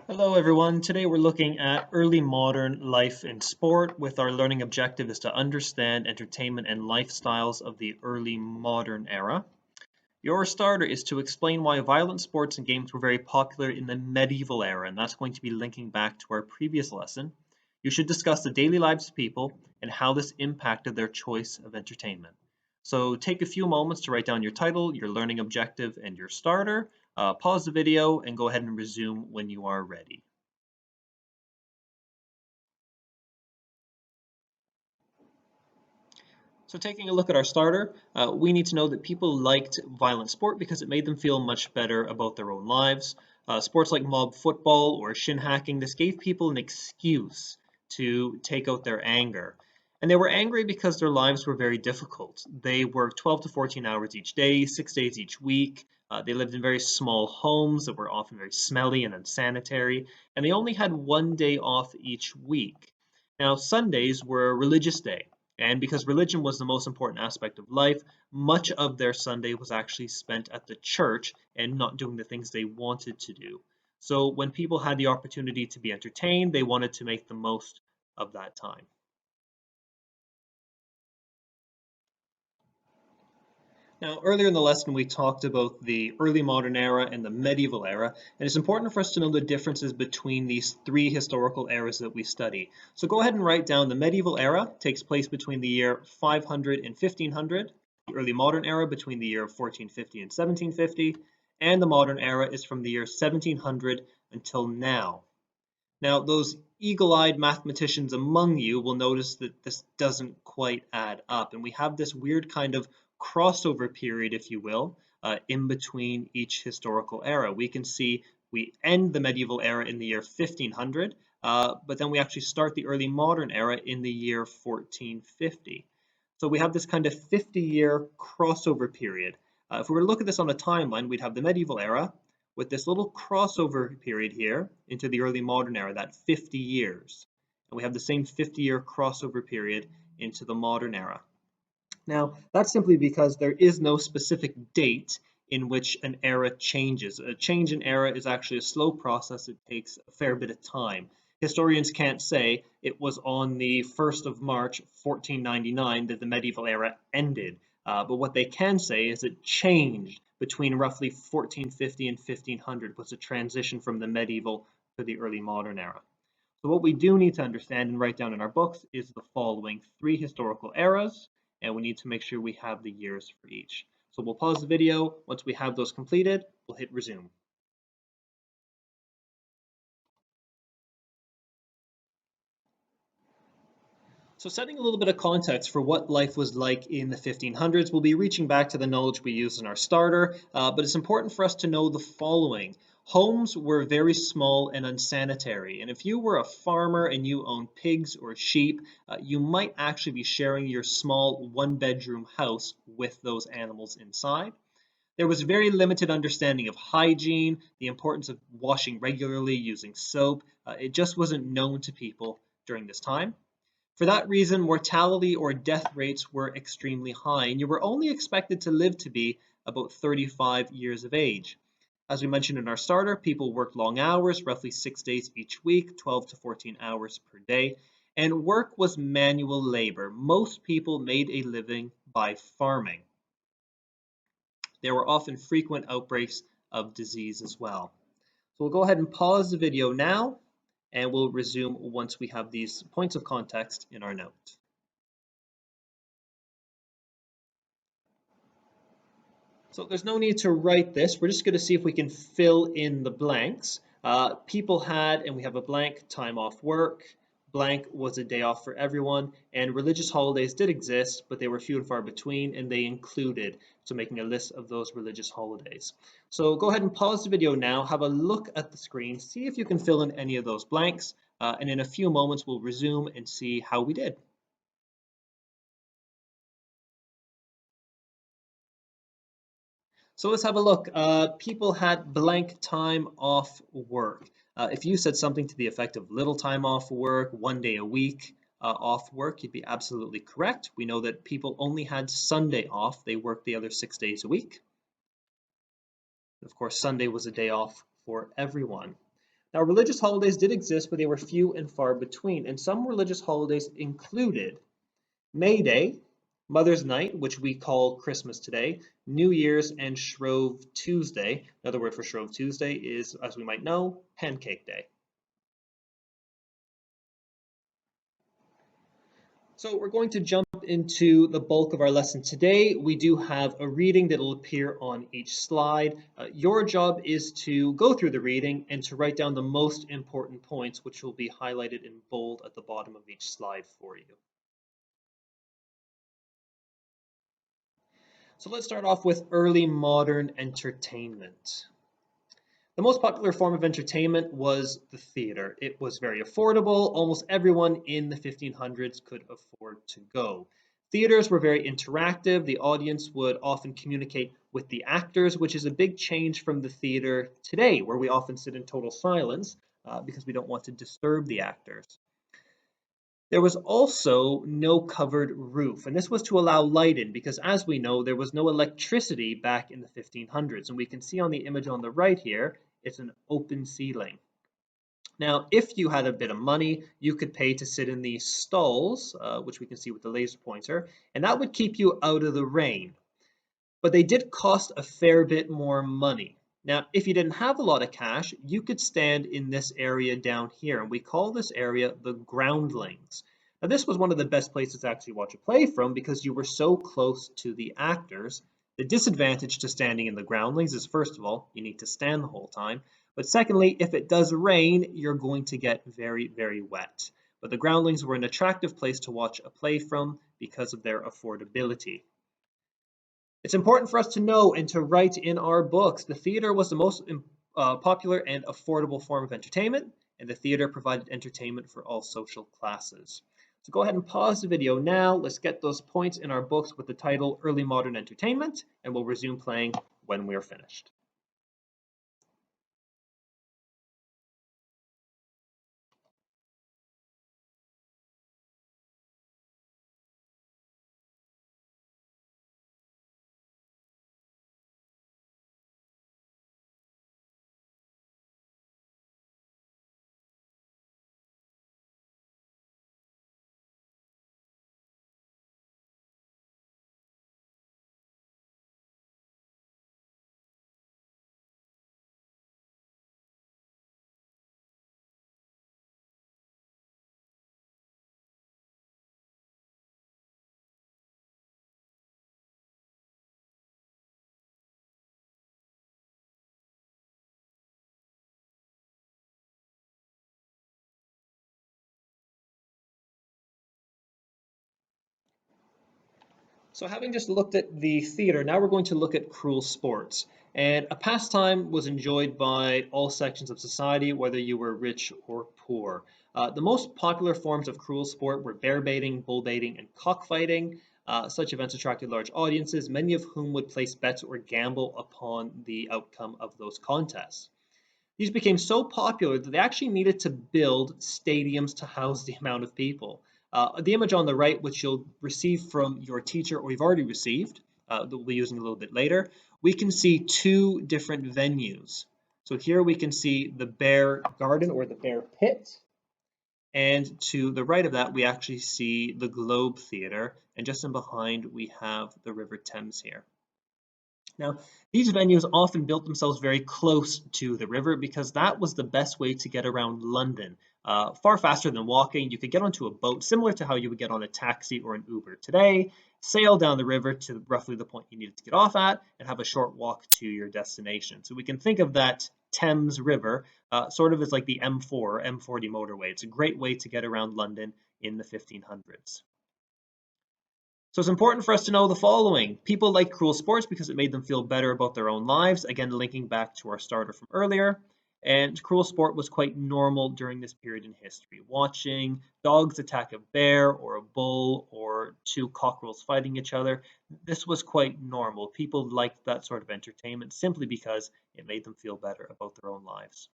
Hello everyone. Today we're looking at early modern life in sport with our learning objective is to understand entertainment and lifestyles of the early modern era. Your starter is to explain why violent sports and games were very popular in the medieval era, and that's going to be linking back to our previous lesson. You should discuss the daily lives of people and how this impacted their choice of entertainment. So take a few moments to write down your title, your learning objective, and your starter. Pause the video and go ahead and resume when you are ready. So taking a look at our starter, we need to know that people liked violent sport because it made them feel much better about their own lives. Sports like mob football or shin hacking, this gave people an excuse to take out their anger. And they were angry because their lives were very difficult. They worked 12 to 14 hours each day, 6 days each week. They lived in very small homes that were often very smelly and unsanitary, and they only had one day off each week. Now, Sundays were a religious day, and because religion was the most important aspect of life, much of their Sunday was actually spent at the church and not doing the things they wanted to do. So when people had the opportunity to be entertained, they wanted to make the most of that time. Now, earlier in the lesson, we talked about the early modern era and the medieval era, and it's important for us to know the differences between these three historical eras that we study. So go ahead and write down the medieval era takes place between the year 500 and 1500, the early modern era between the year 1450 and 1750, and the modern era is from the year 1700 until now. Now, those eagle-eyed mathematicians among you will notice that this doesn't quite add up, and we have this weird kind of crossover period, if you will, in between each historical era. We can see we end the medieval era in the year 1500, but then we actually start the early modern era in the year 1450. So we have this kind of 50-year crossover period. If we were to look at this on a timeline, we'd have the medieval era, with this little crossover period here into the early modern era, that 50 years. And we have the same 50-year crossover period into the modern era. Now, that's simply because there is no specific date in which an era changes. A change in era is actually a slow process. It takes a fair bit of time. Historians can't say it was on the 1st of March 1499 that the medieval era ended. But what they can say is it changed between roughly 1450 and 1500 was a transition from the medieval to the early modern era. So what we do need to understand and write down in our books is the following three historical eras, and we need to make sure we have the years for each. So we'll pause the video. Once we have those completed, we'll hit resume. So setting a little bit of context for what life was like in the 1500s, we'll be reaching back to the knowledge we use in our starter, but it's important for us to know the following. Homes were very small and unsanitary, and if you were a farmer and you owned pigs or sheep, you might actually be sharing your small one-bedroom house with those animals inside. There was very limited understanding of hygiene, the importance of washing regularly using soap. It just wasn't known to people during this time. For that reason, mortality or death rates were extremely high, and you were only expected to live to be about 35 years of age. As we mentioned in our starter, people worked long hours, roughly 6 days each week, 12 to 14 hours per day, and work was manual labor. Most people made a living by farming. There were often frequent outbreaks of disease as well. So we'll go ahead and pause the video now, and we'll resume once we have these points of context in our note. So there's no need to write this. We're just going to see if we can fill in the blanks. People had, and we have a blank, time off work. Blank was a day off for everyone. And religious holidays did exist, but they were few and far between, and they included, so making a list of those religious holidays. So go ahead and pause the video now, have a look at the screen, see if you can fill in any of those blanks, and in a few moments we'll resume and see how we did. So let's have a look. People had blank time off work. If you said something to the effect of little time off work, one day a week off work, you'd be absolutely correct. We know that people only had Sunday off. They worked the other 6 days a week. Of course, Sunday was a day off for everyone. Now, religious holidays did exist, but they were few and far between, and some religious holidays included May Day, Mother's Night, which we call Christmas today, New Year's, and Shrove Tuesday. Another word for Shrove Tuesday is, as we might know, Pancake Day. So we're going to jump into the bulk of our lesson today. We do have a reading that will appear on each slide. Your job is to go through the reading and to write down the most important points, which will be highlighted in bold at the bottom of each slide for you. So let's start off with early modern entertainment. The most popular form of entertainment was the theater. It was very affordable. Almost everyone in the 1500s could afford to go. Theaters were very interactive. The audience would often communicate with the actors, which is a big change from the theater today, where we often sit in total silence because we don't want to disturb the actors. There was also no covered roof, and this was to allow light in because, as we know, there was no electricity back in the 1500s. And we can see on the image on the right here, it's an open ceiling. Now, if you had a bit of money, you could pay to sit in these stalls, which we can see with the laser pointer, and that would keep you out of the rain. But they did cost a fair bit more money. Now, if you didn't have a lot of cash, you could stand in this area down here, and we call this area the groundlings. Now, this was one of the best places to actually watch a play from because you were so close to the actors. The disadvantage to standing in the groundlings is, first of all, you need to stand the whole time. But secondly, if it does rain, you're going to get very, very wet. But the groundlings were an attractive place to watch a play from because of their affordability. It's important for us to know and to write in our books the theater was the most popular and affordable form of entertainment, and the theater provided entertainment for all social classes. So go ahead and pause the video now. Let's get those points in our books with the title Early Modern Entertainment, and we'll resume playing when we're finished. So having just looked at the theater, now we're going to look at cruel sports. And a pastime was enjoyed by all sections of society, whether you were rich or poor. The most popular forms of cruel sport were bear baiting, bull baiting, and cockfighting. Such events attracted large audiences, many of whom would place bets or gamble upon the outcome of those contests. These became so popular that they actually needed to build stadiums to house the amount of people. The image on the right, which you'll receive from your teacher or you've already received, that we'll be using a little bit later, we can see two different venues. So here we can see the Bear Garden or the Bear Pit. And to the right of that, we actually see the Globe Theatre. And just in behind, we have the River Thames here. Now, these venues often built themselves very close to the river because that was the best way to get around London. Far faster than walking, you could get onto a boat similar to how you would get on a taxi or an Uber today, sail down the river to roughly the point you needed to get off at, and have a short walk to your destination. So we can think of that Thames River sort of as like the M4 or M40 motorway. It's a great way to get around London in the 1500s. So it's important for us to know the following. People like cruel sports because it made them feel better about their own lives, again linking back to our starter from earlier. And cruel sport was quite normal during this period in history. Watching dogs attack a bear or a bull or two cockerels fighting each other, this was quite normal. People liked that sort of entertainment simply because it made them feel better about their own lives.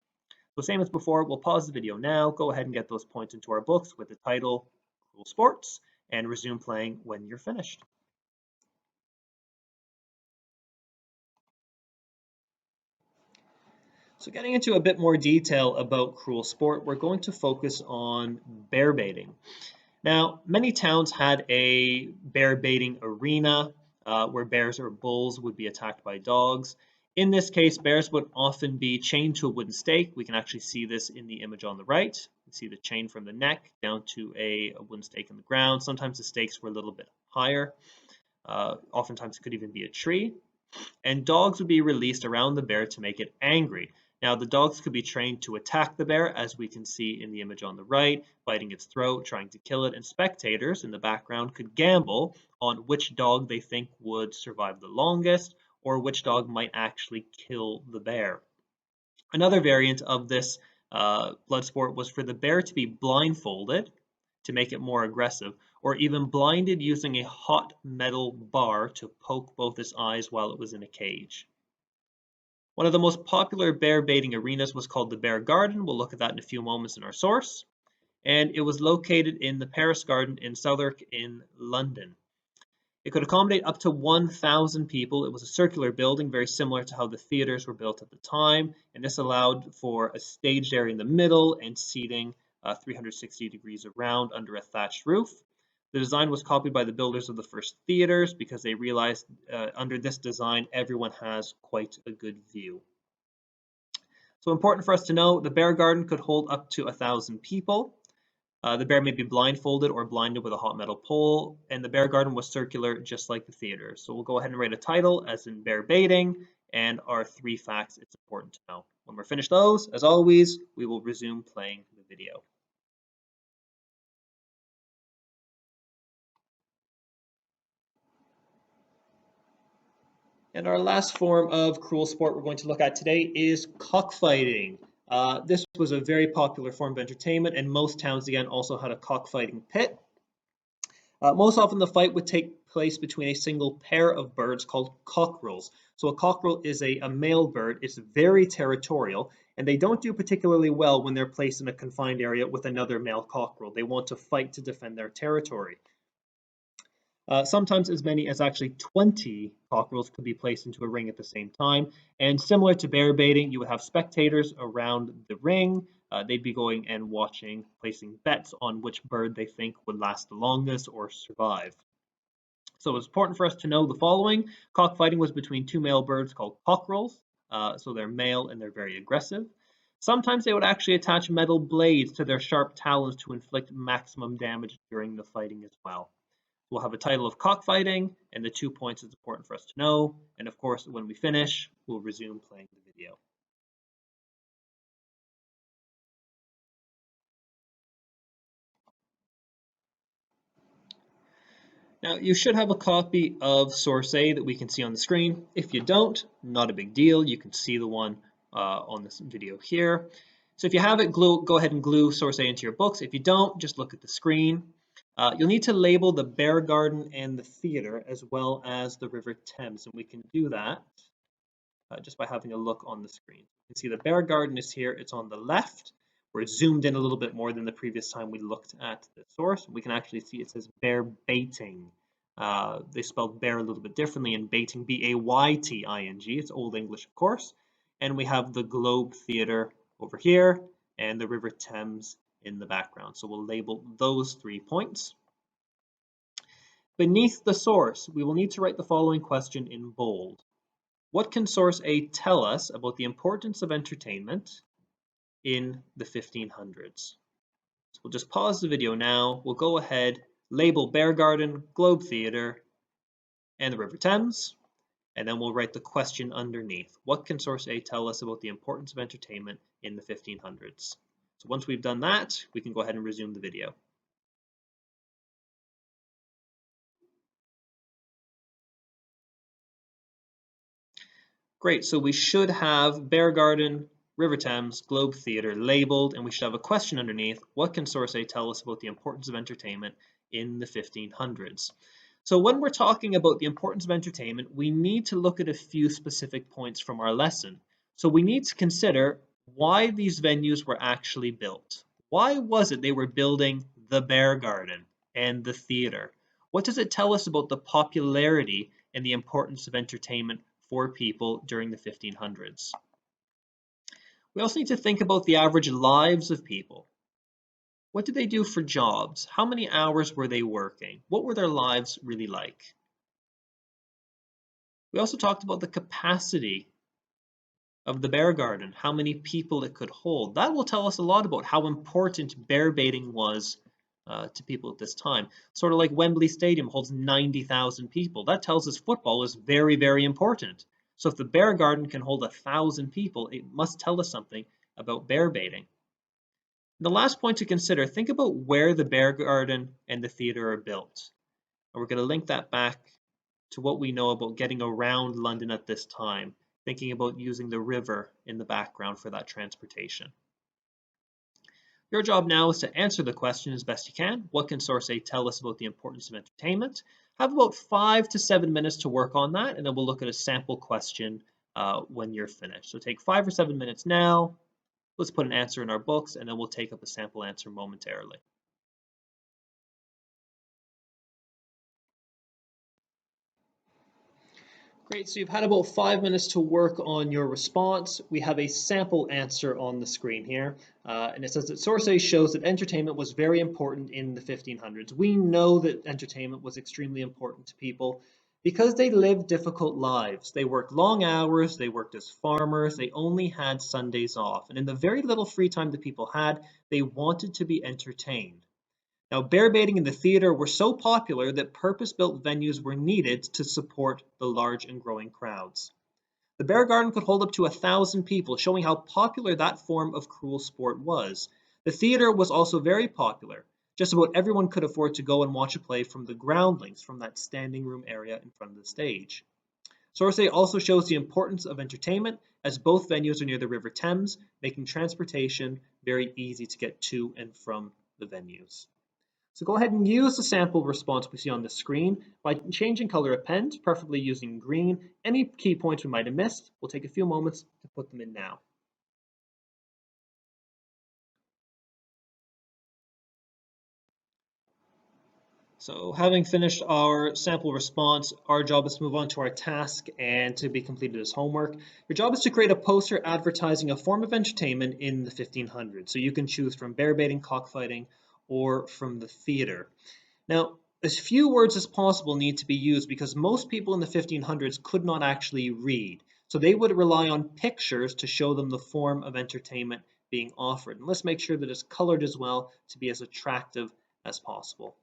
So same as before, we'll pause the video now, go ahead and get those points into our books with the title Cruel Sports, and resume playing when you're finished. So getting into a bit more detail about cruel sport, we're going to focus on bear baiting. Now, many towns had a bear baiting arena where bears or bulls would be attacked by dogs. In this case, bears would often be chained to a wooden stake. We can actually see this in the image on the right. You see the chain from the neck down to a wooden stake in the ground. Sometimes the stakes were a little bit higher. Oftentimes it could even be a tree. And dogs would be released around the bear to make it angry. Now, the dogs could be trained to attack the bear, as we can see in the image on the right, biting its throat, trying to kill it, and spectators in the background could gamble on which dog they think would survive the longest or which dog might actually kill the bear. Another variant of this blood sport was for the bear to be blindfolded to make it more aggressive, or even blinded using a hot metal bar to poke both its eyes while it was in a cage. One of the most popular bear baiting arenas was called the Bear Garden. We'll look at that in a few moments in our source. And it was located in the Paris Garden in Southwark in London. It could accommodate up to 1,000 people. It was a circular building, very similar to how the theaters were built at the time. And this allowed for a staged area in the middle and seating 360 degrees around under a thatched roof. The design was copied by the builders of the first theaters because they realized under this design, everyone has quite a good view. So important for us to know, the bear garden could hold up to 1,000 people. The bear may be blindfolded or blinded with a hot metal pole, and the bear garden was circular just like the theater. So we'll go ahead and write a title as in bear baiting and our 3 facts it's important to know. When we're finished those, as always, we will resume playing the video. And our last form of cruel sport we're going to look at today is cockfighting. This was a very popular form of entertainment, and most towns again also had a cockfighting pit. Most often the fight would take place between a single pair of birds called cockerels. So a cockerel is a male bird. It's very territorial, and they don't do particularly well when they're placed in a confined area with another male cockerel. They want to fight to defend their territory. Sometimes as many as actually 20 cockerels could be placed into a ring at the same time. And similar to bear baiting, you would have spectators around the ring. They'd be going and watching, placing bets on which bird they think would last the longest or survive. So it's important for us to know the following. Cockfighting was between 2 male birds called cockerels. So they're male and they're very aggressive. Sometimes they would actually attach metal blades to their sharp talons to inflict maximum damage during the fighting as well. We'll have a title of cockfighting and the 2 points it's important for us to know. And of course, when we finish, we'll resume playing the video. Now, you should have a copy of source A that we can see on the screen. If you don't, not a big deal. You can see the one on this video here. So if you have it, go ahead and glue source A into your books. If you don't, just look at the screen. You'll need to label the bear garden and the theater as well as the River Thames, and we can do that just by having a look on the screen. You can see the bear garden is here. It's on the left. We're zoomed in a little bit more than the previous time we looked at the source. We can actually see it says bear baiting. They spelled bear a little bit differently in baiting, B-A-Y-T-I-N-G. It's Old English, of course. And we have the Globe Theatre over here and the River Thames in the background. So we'll label those 3 points. Beneath the source, we will need to write the following question in bold. What can source A tell us about the importance of entertainment in the 1500s? So we'll just pause the video now. We'll go ahead, label Bear Garden, Globe Theatre, and the River Thames, and then we'll write the question underneath. What can source A tell us about the importance of entertainment in the 1500s? So once we've done that, we can go ahead and resume the video. Great, so we should have Bear Garden, River Thames, Globe Theatre labeled, and we should have a question underneath. What can source A tell us about the importance of entertainment in the 1500s? So when we're talking about the importance of entertainment, we need to look at a few specific points from our lesson. So we need to consider why these venues were actually built. Why was it they were building the Bear Garden and the theatre? What does it tell us about the popularity and the importance of entertainment for people during the 1500s? We also need to think about the average lives of people. What did they do for jobs? How many hours were they working? What were their lives really like? We also talked about the capacity of the bear garden, how many people it could hold. That will tell us a lot about how important bear baiting was to people at this time. Sort of like Wembley Stadium holds 90,000 people. That tells us football is very, very important. So if the bear garden can hold 1,000 people, it must tell us something about bear baiting. The last point to consider, think about where the bear garden and the theatre are built. And we're going to link that back to what we know about getting around London at this time, thinking about using the river in the background for that transportation. Your job now is to answer the question as best you can. What can Source A tell us about the importance of entertainment? Have about 5 to 7 minutes to work on that, and then we'll look at a sample question when you're finished. So take 5 or 7 minutes now. Let's put an answer in our books, and then we'll take up a sample answer momentarily. Great, so you've had about 5 minutes to work on your response. We have a sample answer on the screen here, and it says that Source A shows that entertainment was very important in the 1500s. We know that entertainment was extremely important to people because they lived difficult lives. They worked long hours, they worked as farmers, they only had Sundays off, and in the very little free time that people had, they wanted to be entertained. Now, bear baiting and the theater were so popular that purpose-built venues were needed to support the large and growing crowds. The bear garden could hold up to 1,000 people, showing how popular that form of cruel sport was. The theater was also very popular. Just about everyone could afford to go and watch a play from the groundlings, from that standing room area in front of the stage. Source A also shows the importance of entertainment, as both venues are near the River Thames, making transportation very easy to get to and from the venues. So go ahead and use the sample response we see on the screen by changing color of pens, preferably using green. Any key points we might have missed, we'll take a few moments to put them in now. So having finished our sample response, our job is to move on to our task and to be completed as homework. Your job is to create a poster advertising a form of entertainment in the 1500s. So you can choose from bear baiting, cockfighting, or from the theater. Now, as few words as possible need to be used because most people in the 1500s could not actually read. So they would rely on pictures to show them the form of entertainment being offered. And let's make sure that it's colored as well to be as attractive as possible.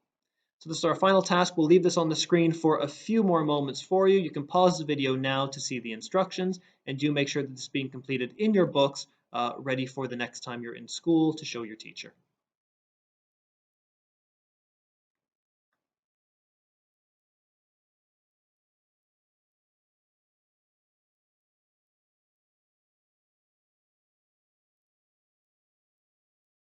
So this is our final task. We'll leave this on the screen for a few more moments for you. You can pause the video now to see the instructions, and do make sure that this is being completed in your books, ready for the next time you're in school to show your teacher.